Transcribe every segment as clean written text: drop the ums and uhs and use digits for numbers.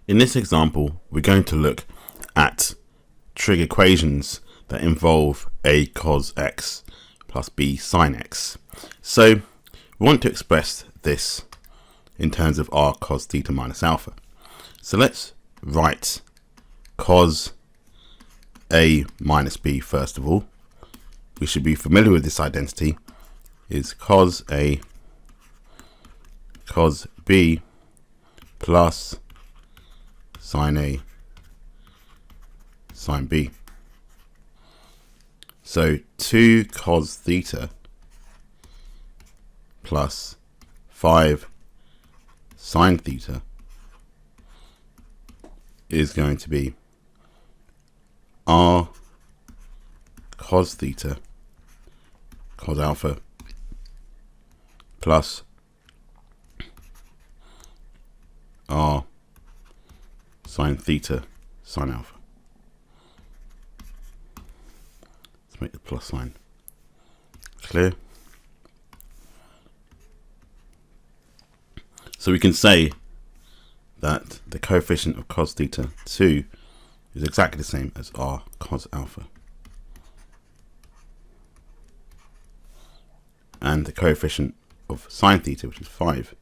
In this example, we're going to look at trig equations that involve a cos x plus b sin x. So we want to express this in terms of r cos theta minus alpha. So let's write cos a minus b first of all. We should be familiar with this identity, is cos a cos b plus sin a sin b. So 2 cos theta plus 5 sin theta is going to be r cos theta cos alpha plus r sin theta sin alpha. Let's make the plus sign clear. So we can say that the coefficient of cos theta 2 is exactly the same as r cos alpha, and the coefficient of sin theta, which is 5,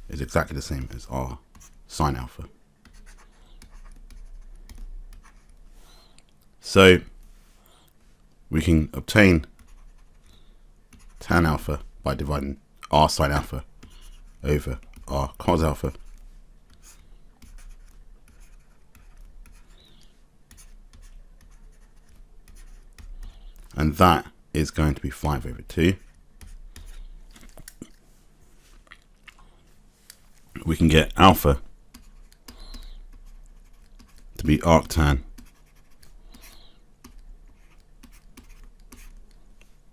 is exactly the same as r sin alpha. So we can obtain tan alpha by dividing r sin alpha over r cos alpha, and that is going to be 5 over 2. We can get alpha to be arctan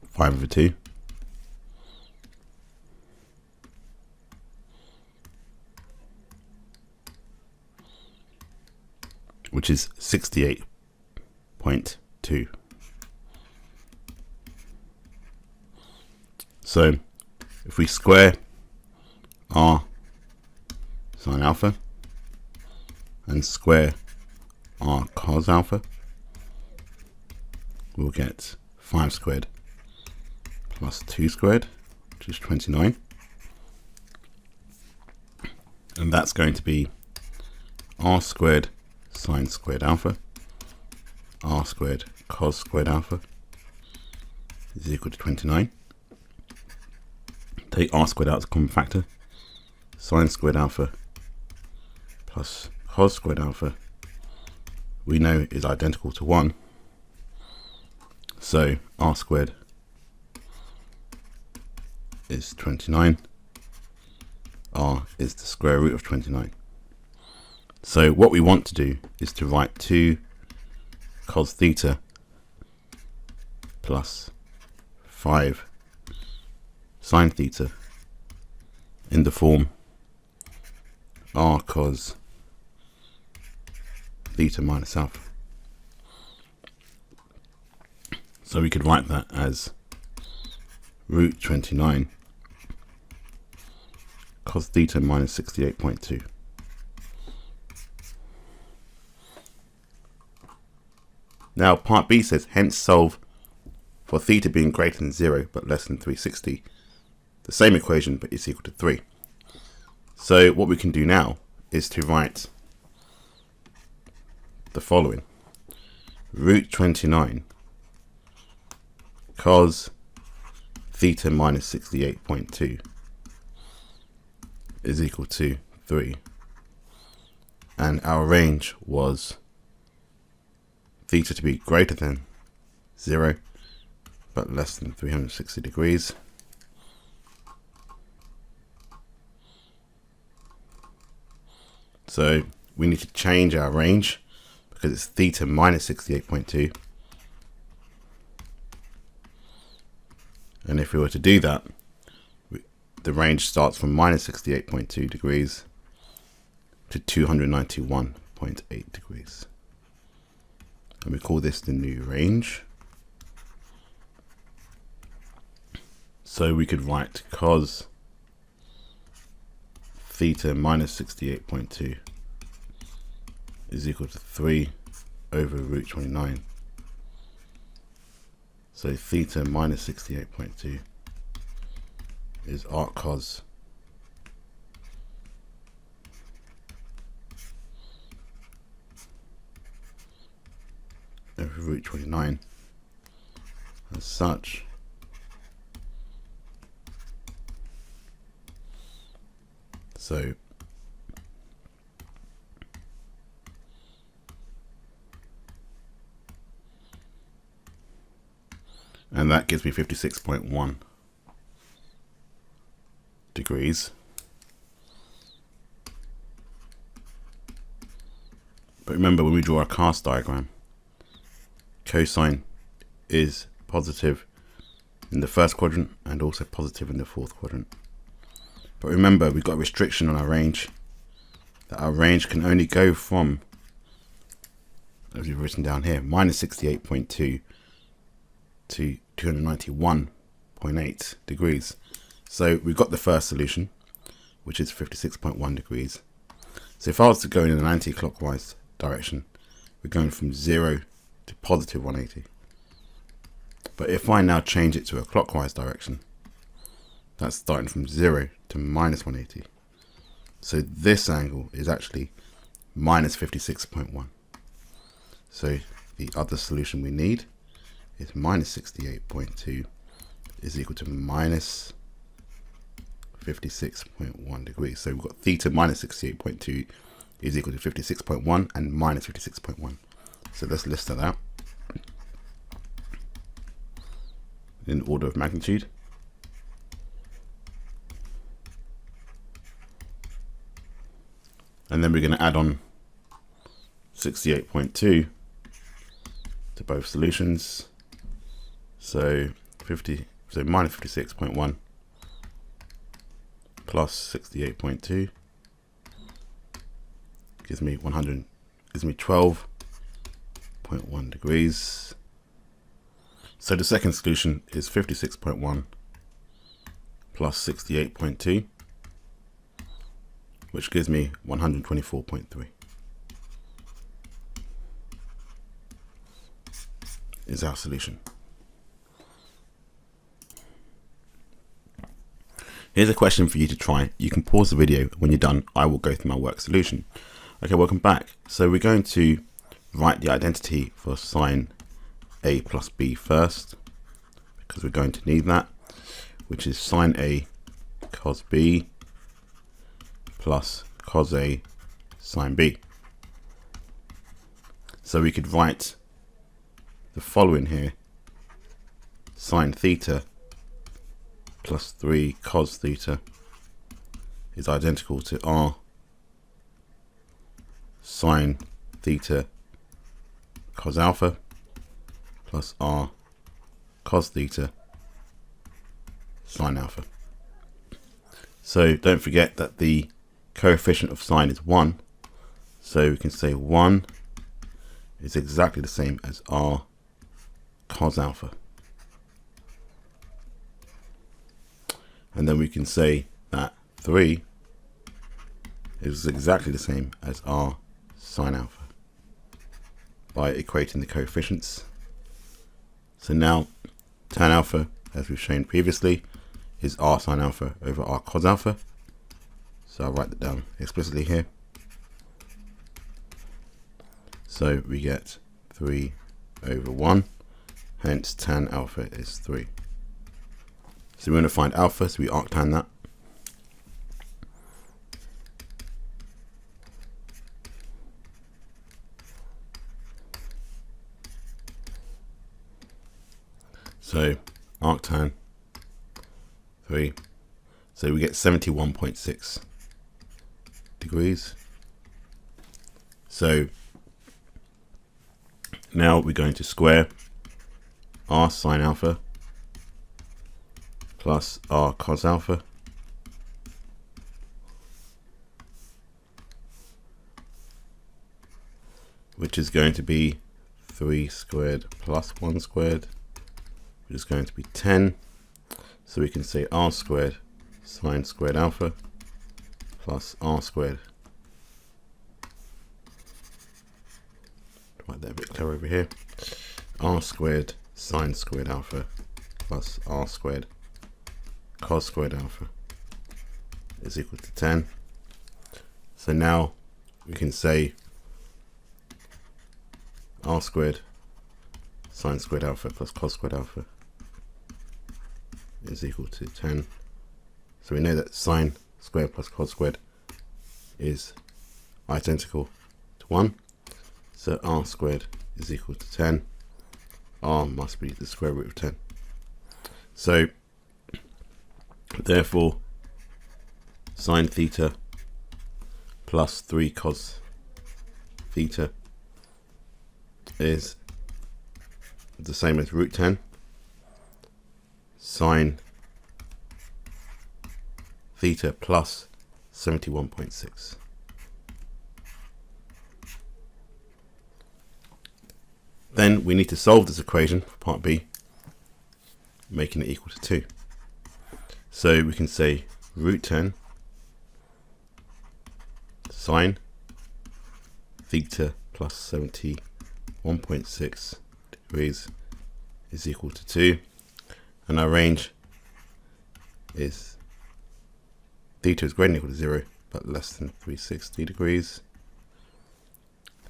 5 over 2, which is 68.2. So if we square r sin alpha and square r cos alpha, we'll get 5 squared plus 2 squared, which is 29. And that's going to be r squared sin squared alpha, r squared cos squared alpha is equal to 29. Take r squared out as a common factor. Sin squared alpha plus cos squared alpha we know is identical to 1. So r squared is 29. R is the square root of 29. So what we want to do is to write 2 cos theta plus 5 sin theta in the form r cos theta minus alpha. So we could write that as root 29 cos theta minus 68.2. Now part B says hence solve for theta being greater than 0 but less than 360. The same equation but it's equal to 3. So what we can do now is to write the following. Root 29 cos theta minus 68.2 is equal to 3, and our range was theta to be greater than 0 but less than 360 degrees. So we need to change our range because it's theta minus 68.2, and if we were to do that, the range starts from minus 68.2 degrees to 291.8 degrees, and we call this the new range. So we could write cos theta minus 68.2 is equal to 3 over root 29. So theta minus 68.2 is arc cos over root 29 as such. So and that gives me 56.1 degrees. But remember, when we draw a cast diagram, cosine is positive in the first quadrant and also positive in the fourth quadrant. But remember, we've got a restriction on our range, that our range can only go from, as we've written down here, minus 68.2 to 291.8 degrees. So we've got the first solution, which is 56.1 degrees. So if I was to go in an anti-clockwise direction, we're going from 0 to positive 180. But if I now change it to a clockwise direction, that's starting from 0 to minus 180. So this angle is actually minus 56.1. So the other solution we need is minus 68.2 is equal to minus 56.1 degrees. So we've got theta minus 68.2 is equal to 56.1 and minus 56.1. So let's list that out in order of magnitude. And then we're going to add on 68.2 to both solutions. So minus 56.1 plus 68.2 gives me 12.1 degrees. So the second solution is 56.1 plus 68.2, which gives me 124.3 is our solution. Here's a question for you to try. You can pause the video. When you're done, I will go through my work solution. Okay, welcome back. So we're going to write the identity for sine A plus B first, because we're going to need that, which is sine A cos B plus cos A sine B. So we could write the following here: sine theta plus 3 cos theta is identical to r sine theta cos alpha plus r cos theta sine alpha. So don't forget that the coefficient of sine is 1, so we can say 1 is exactly the same as r cos alpha. And then we can say that 3 is exactly the same as r sine alpha by equating the coefficients. So now tan alpha, as we've shown previously, is r sine alpha over r cos alpha. So I'll write that down explicitly here. So we get 3 over 1, hence tan alpha is 3. So we're going to find alpha, so we arctan that. So arctan 3, so we get 71.6 degrees. So now we're going to square r sine alpha plus r cos alpha which is going to be 3 squared plus 1 squared, which is going to be 10. So we can say r squared sine squared alpha plus r squared write that a bit clearer over here. R squared sine squared alpha plus R squared cos squared alpha is equal to 10. So now we can say R squared sine squared alpha plus cos squared alpha is equal to 10. So we know that sine squared plus cos squared is identical to 1. So R squared is equal to 10. R must be the square root of 10. So therefore sine theta plus 3 cos theta is the same as root 10 sine theta plus 71.6. Then we need to solve this equation for part B, making it equal to 2. So we can say root 10 sine theta plus 71.6 degrees is equal to 2, and our range is theta is greater than or equal to 0 but less than 360 degrees.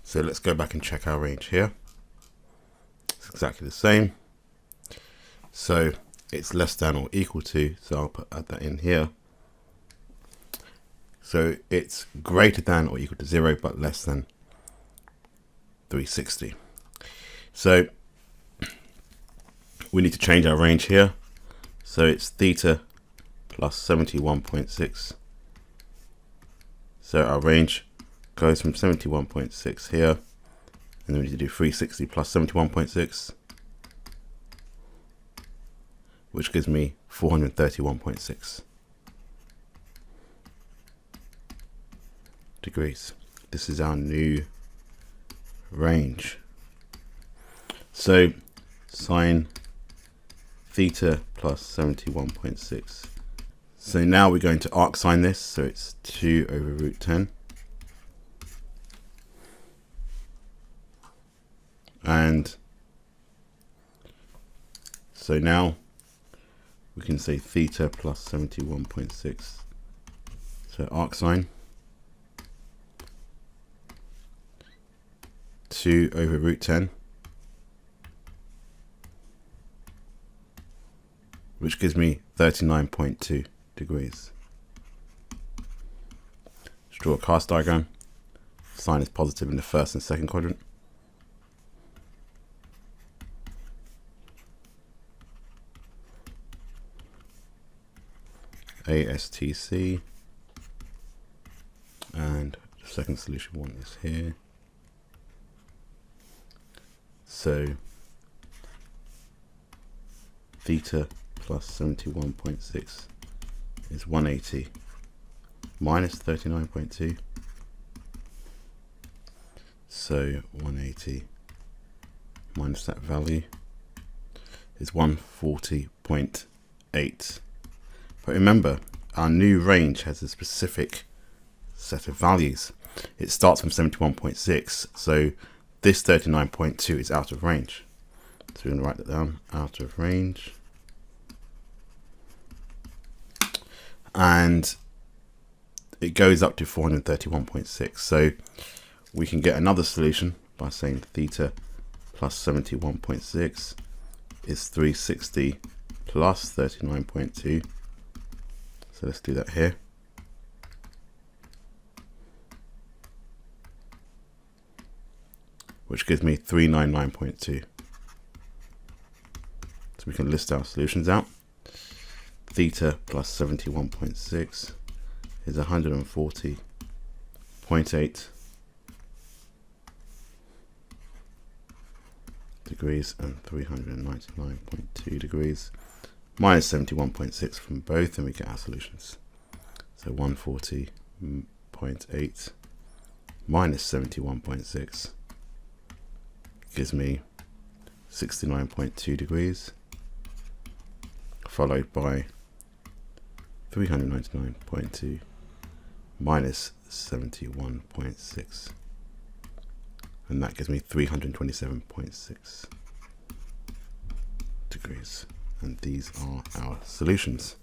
So let's go back and check our range here. It's exactly the same. So it's less than or equal to, so I'll add that in here. So it's greater than or equal to 0 but less than 360. So we need to change our range here. So it's theta plus 71.6. So our range goes from 71.6 here, and then we need to do 360 plus 71.6, which gives me 431.6 degrees. This is our new range. So sine theta plus 71.6. So now we're going to arc sine this, so it's 2 over root 10. And so now we can say theta plus 71.6. So arc sine 2 over root 10, which gives me 39.2 degrees. Let's draw a cast diagram. Sine is positive in the first and second quadrant. ASTC, and the second solution one is here. So theta plus 71.6 is 180 minus 39.2. So 180 minus that value is 140.8. But remember, our new range has a specific set of values. It starts from 71.6, so this 39.2 is out of range. So we're going to write that down, out of range. And it goes up to 431.6. So we can get another solution by saying theta plus 71.6 is 360 plus 39.2. So let's do that here. Which gives me 399.2. So we can list our solutions out. Theta plus 71.6 is 140.8 degrees and 399.2 degrees. Minus 71.6 from both, and we get our solutions. So 140.8 minus 71.6 gives me 69.2 degrees, followed by 399.2 minus 71.6, and that gives me 327.6 degrees. And these are our solutions.